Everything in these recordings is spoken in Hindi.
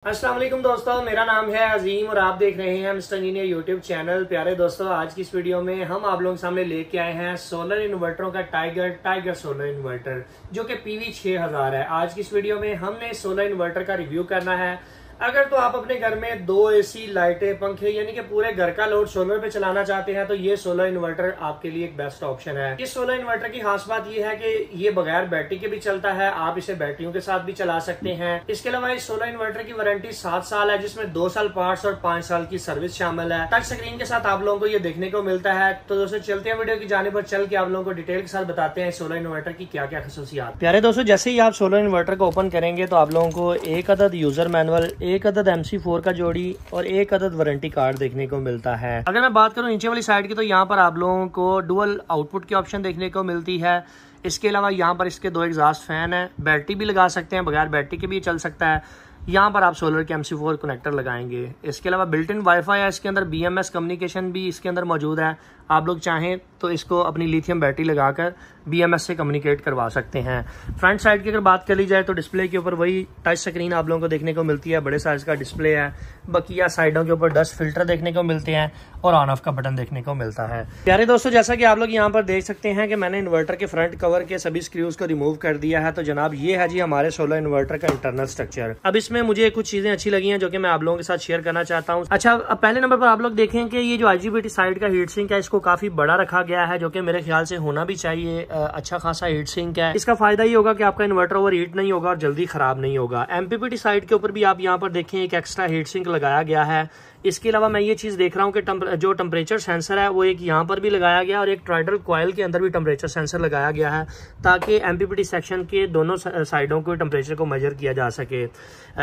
अस्सलाम वालेकुम दोस्तों, मेरा नाम है अजीम और आप देख रहे हैं मिस्टर इंजीनियर यूट्यूब चैनल। प्यारे दोस्तों, आज की इस वीडियो में हम आप लोगों के सामने लेके आए हैं सोलर इन्वर्टरों का टाइगर सोलर इन्वर्टर जो कि PV 6000 है। आज की इस वीडियो में हमने सोलर इन्वर्टर का रिव्यू करना है। अगर तो आप अपने घर में 2 AC, लाइटें, पंखे यानी कि पूरे घर का लोड सोलर पे चलाना चाहते हैं तो ये सोलर इन्वर्टर आपके लिए एक बेस्ट ऑप्शन है। इस सोलर इन्वर्टर की खास बात ये है कि ये बगैर बैटरी के भी चलता है, आप इसे बैटरियों के साथ भी चला सकते हैं। इसके अलावा इस सोलर इन्वर्टर की वारंटी 7 साल है, जिसमें 2 साल पार्ट्स और 5 साल की सर्विस शामिल है। टच स्क्रीन के साथ आप लोगों को ये देखने को मिलता है। तो दोस्तों चलते हैं वीडियो की जानिब पर, चल के आप लोगों को डिटेल के साथ बताते हैं सोलर इन्वर्टर की क्या क्या खसूसियात। प्यारे दोस्तों, जैसे ही आप सोलर इन्वर्टर को ओपन करेंगे तो आप लोगों को एक अदद यूजर मैनुअल, एक अदद MC4 का जोड़ी और एक अदद वारंटी कार्ड देखने को मिलता है। अगर मैं बात करूं नीचे वाली साइड की तो यहाँ पर आप लोगों को डुअल आउटपुट की ऑप्शन देखने को मिलती है। इसके अलावा यहाँ पर इसके 2 एग्जॉस्ट फैन है, बैटरी भी लगा सकते हैं, बगैर बैटरी के भी चल सकता है। यहाँ पर आप सोलर के MC4 कनेक्टर लगाएंगे। इसके अलावा बिल्ट इन वाईफाई है इसके अंदर, BMS कम्युनिकेशन भी इसके अंदर मौजूद है। आप लोग चाहें तो इसको अपनी लिथियम बैटरी लगाकर BMS से कम्युनिकेट करवा सकते हैं। फ्रंट साइड की अगर बात कर ली जाए तो डिस्प्ले के ऊपर वही टच स्क्रीन आप लोगों को देखने को मिलती है, बड़े साइज का डिस्प्ले है। बकिया साइडों के ऊपर डस्ट फिल्टर देखने को मिलते हैं और ऑन ऑफ का बटन देखने को मिलता है। प्यारे दोस्तों, जैसा कि आप लोग यहाँ पर देख सकते हैं कि मैंने इन्वर्टर के फ्रंट कवर के सभी स्क्रूज को रिमूव कर दिया है। तो जनाब ये है जी हमारे सोलर इन्वर्टर का इंटरनल स्ट्रक्चर। अब इसमें मुझे कुछ चीजें अच्छी लगी हैं जो कि मैं आप लोगों के साथ शेयर करना चाहता हूँ। अच्छा, अब पहले नंबर पर आप लोग देखें कि ये जो IGBT साइड का हीट सिंक है इसको काफी बड़ा रखा गया है, जो कि मेरे ख्याल से होना भी चाहिए। अच्छा खासा हीट सिंक है। इसका फायदा ये होगा कि आपका इन्वर्टर ओवर हीट नहीं होगा और जल्दी खराब नहीं होगा। MPPT साइड के ऊपर भी आप यहाँ पर देखें एक एक्स्ट्रा हीट सिंक लगाया गया है। इसके अलावा मैं ये चीज देख रहा हूँ कि जो टेम्परेचर सेंसर है वो एक यहाँ पर भी लगाया गया और एक ट्राइडल कॉइल के अंदर भी टेम्परेचर सेंसर लगाया गया है, ताकि MPPT सेक्शन के दोनों साइडों को टेम्परेचर को मेजर किया जा सके।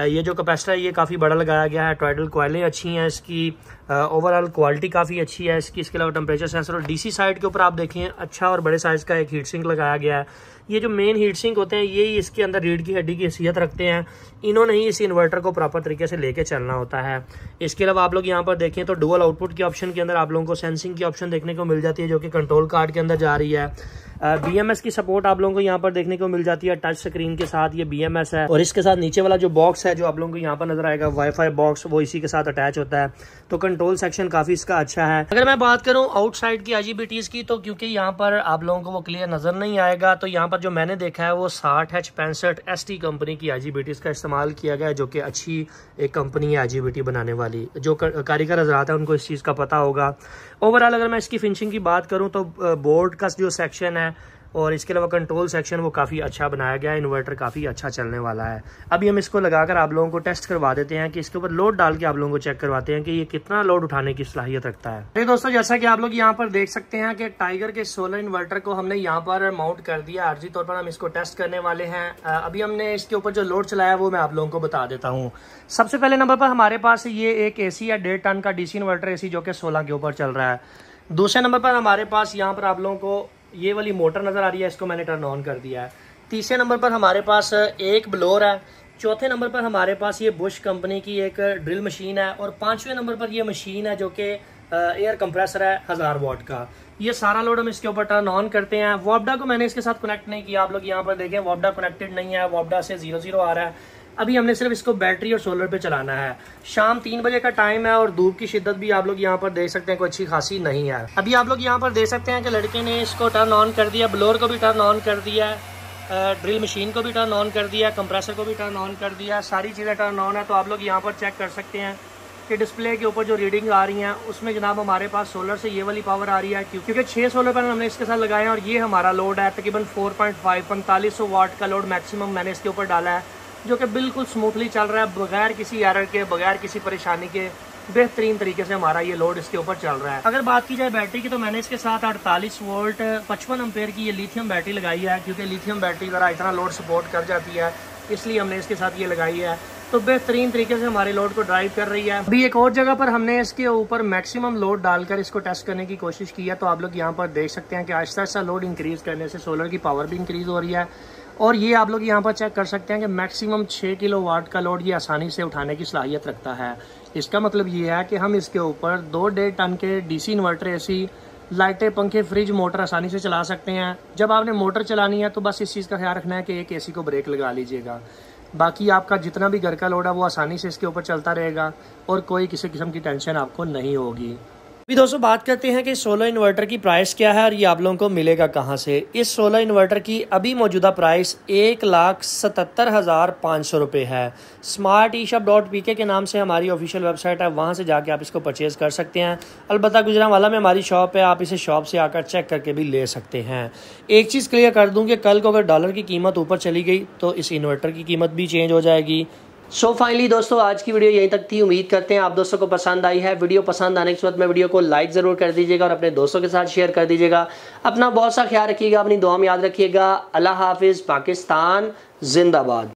ये जो कैपेसिटर है ये काफी बड़ा लगाया गया है, ट्राइडल कॉइलें अच्छी हैं, इसकी ओवरऑल क्वालिटी काफी अच्छी है इसकी। इसके अलावा टेम्परेचर सेंसर और DC साइड के ऊपर आप देखें अच्छा और बड़े साइज का एक हीट सिंक लगाया गया है। ये जो मेन हीट सिंक होते हैं यही इसके अंदर रीढ़ की हड्डी की हैसियत रखते हैं। इन्होंने ही इस इन्वर्टर को प्रॉपर तरीके से लेके चलना होता है। इसके अलावा आप लोग यहाँ पर देखें तो डुअल आउटपुट की ऑप्शन के अंदर आप लोगों को सेंसिंग की ऑप्शन देखने को मिल जाती है, जो कि कंट्रोल कार्ड के अंदर जा रही है। BMS की सपोर्ट आप लोगों को यहाँ पर देखने को मिल जाती है टच स्क्रीन के साथ। ये BMS है और इसके साथ नीचे वाला जो बॉक्स है जो आप लोगों को यहाँ पर नजर आएगा वाईफाई बॉक्स, वो इसी के साथ अटैच होता है। तो कंट्रोल सेक्शन काफी इसका अच्छा है। अगर मैं बात करूँ आउटसाइड की IGBTs की तो क्योंकि यहाँ पर आप लोगों को वो क्लियर नजर नहीं आएगा, तो यहाँ पर जो मैंने देखा है वो 60H65 ST कंपनी की IGBTs का इस्तेमाल किया गया है, जो कि अच्छी एक कंपनी है IGBT बनाने वाली। जो कारीगर हजरात है उनको इस चीज का पता होगा। ओवरऑल अगर मैं इसकी फिनिशिंग की बात करूँ तो बोर्ड का जो सेक्शन है और इसके अलावा कंट्रोल सेक्शन वो काफ़ी अच्छा बनाया गया है। इन्वर्टर काफ़ी अच्छा चलने वाला है। अभी हम इसको लगाकर आप लोगों को टेस्ट करवा देते हैं कि इसके ऊपर लोड डाल के आप लोगों को चेक करवाते हैं कि ये कितना लोड उठाने की सलाहियत रखता है। तो दोस्तों, जैसा कि आप लोग यहाँ पर देख सकते हैं कि टाइगर के सोलर इन्वर्टर को हमने यहाँ पर माउंट कर दिया। आर्जी तौर पर हम इसको टेस्ट करने वाले हैं। अभी हमने इसके ऊपर जो लोड चलाया वो मैं आप लोगों को बता देता हूँ। सबसे पहले नंबर पर हमारे पास ये एक AC या 1.5 टन का DC इन्वर्टर AC जो कि 16 के ऊपर चल रहा है। दूसरे नंबर पर हमारे पास यहाँ पर आप लोगों को ये वाली मोटर नजर आ रही है, इसको मैंने टर्न ऑन कर दिया है। तीसरे नंबर पर हमारे पास एक ब्लोअर है। चौथे नंबर पर हमारे पास ये बुश कंपनी की एक ड्रिल मशीन है और 5वें नंबर पर ये मशीन है जो कि एयर कंप्रेसर है 1000 वाट का। ये सारा लोड हम इसके ऊपर टर्न ऑन करते हैं। वॉब्डा को मैंने इसके साथ कनेक्ट नहीं किया। आप लोग यहाँ पर देखें वॉब्डा कनेक्टेड नहीं है, वॉब्डा से 00 आ रहा है। अभी हमने सिर्फ इसको बैटरी और सोलर पे चलाना है। शाम 3 बजे का टाइम है और धूप की शिद्दत भी आप लोग यहाँ पर देख सकते हैं कोई अच्छी खासी नहीं है। अभी आप लोग यहाँ पर देख सकते हैं कि लड़के ने इसको टर्न ऑन कर दिया, ब्लोअर को भी टर्न ऑन कर दिया, ड्रिल मशीन को भी टर्न ऑन कर दिया, कंप्रेसर को भी टर्न ऑन कर दिया। सारी चीज़ें टर्न ऑन है। तो आप लोग यहाँ पर चेक कर सकते हैं कि डिस्प्ले के ऊपर जो रीडिंग आ रही हैं उसमें जनाब हमारे पास सोलर से ये वाली पावर आ रही है, क्योंकि 6 सोलर पैनल हमने इसके साथ लगाए हैं और ये हमारा लोड है तकरीबन 4.5-4500 वाट का लोड मैक्सिमम मैंने इसके ऊपर डाला है, जो कि बिल्कुल स्मूथली चल रहा है, बगैर किसी एरर के, बगैर किसी परेशानी के बेहतरीन तरीके से हमारा ये लोड इसके ऊपर चल रहा है। अगर बात की जाए बैटरी की तो मैंने इसके साथ 48 वोल्ट 55 एम्पेयर की ये लिथियम बैटरी लगाई है, क्योंकि लिथियम बैटरी ज़रा इतना लोड सपोर्ट कर जाती है, इसलिए हमने इसके साथ ये लगाई है। तो बेहतरीन तरीके से हमारे लोड को ड्राइव कर रही है। अभी एक और जगह पर हमने इसके ऊपर मैक्सिमम लोड डालकर इसको टेस्ट करने की कोशिश की है। तो आप लोग यहाँ पर देख सकते हैं कि आहिस्ता आहिस्ता लोड इंक्रीज करने से सोलर की पावर भी इंक्रीज हो रही है। और ये आप लोग यहाँ पर चेक कर सकते हैं कि मैक्सिमम 6 किलोवाट का लोड ये आसानी से उठाने की सलाहियत रखता है। इसका मतलब ये है कि हम इसके ऊपर 2-1.5 टन के DC इन्वर्टर AC, लाइटें, पंखे, फ्रिज, मोटर आसानी से चला सकते हैं। जब आपने मोटर चलानी है तो बस इस चीज़ का ख्याल रखना है कि एक AC को ब्रेक लगा लीजिएगा। बाकी आपका जितना भी घर का लोड है वो आसानी से इसके ऊपर चलता रहेगा और कोई किसी किस्म की टेंशन आपको नहीं होगी। अभी दोस्तों बात करते हैं कि सोलर इन्वर्टर की प्राइस क्या है और ये आप लोगों को मिलेगा कहाँ से। इस सोलर इन्वर्टर की अभी मौजूदा प्राइस 1,77,500 रुपये है। smarteshop.pk के नाम से हमारी ऑफिशियल वेबसाइट है, वहाँ से जाके आप इसको परचेज़ कर सकते हैं। अलबत्ता गुजरांवाला में हमारी शॉप है, आप इसे शॉप से आकर चेक करके भी ले सकते हैं। एक चीज़ क्लियर कर दूँ कि कल को अगर डॉलर की कीमत ऊपर चली गई तो इस इन्वर्टर की कीमत भी चेंज हो जाएगी। फाइनली दोस्तों आज की वीडियो यहीं तक थी। उम्मीद करते हैं आप दोस्तों को पसंद आई है। वीडियो पसंद आने के बाद में वीडियो को लाइक ज़रूर कर दीजिएगा और अपने दोस्तों के साथ शेयर कर दीजिएगा। अपना बहुत सा ख्याल रखिएगा, अपनी दुआ में याद रखिएगा। अल्लाह हाफिज़। पाकिस्तान जिंदाबाद।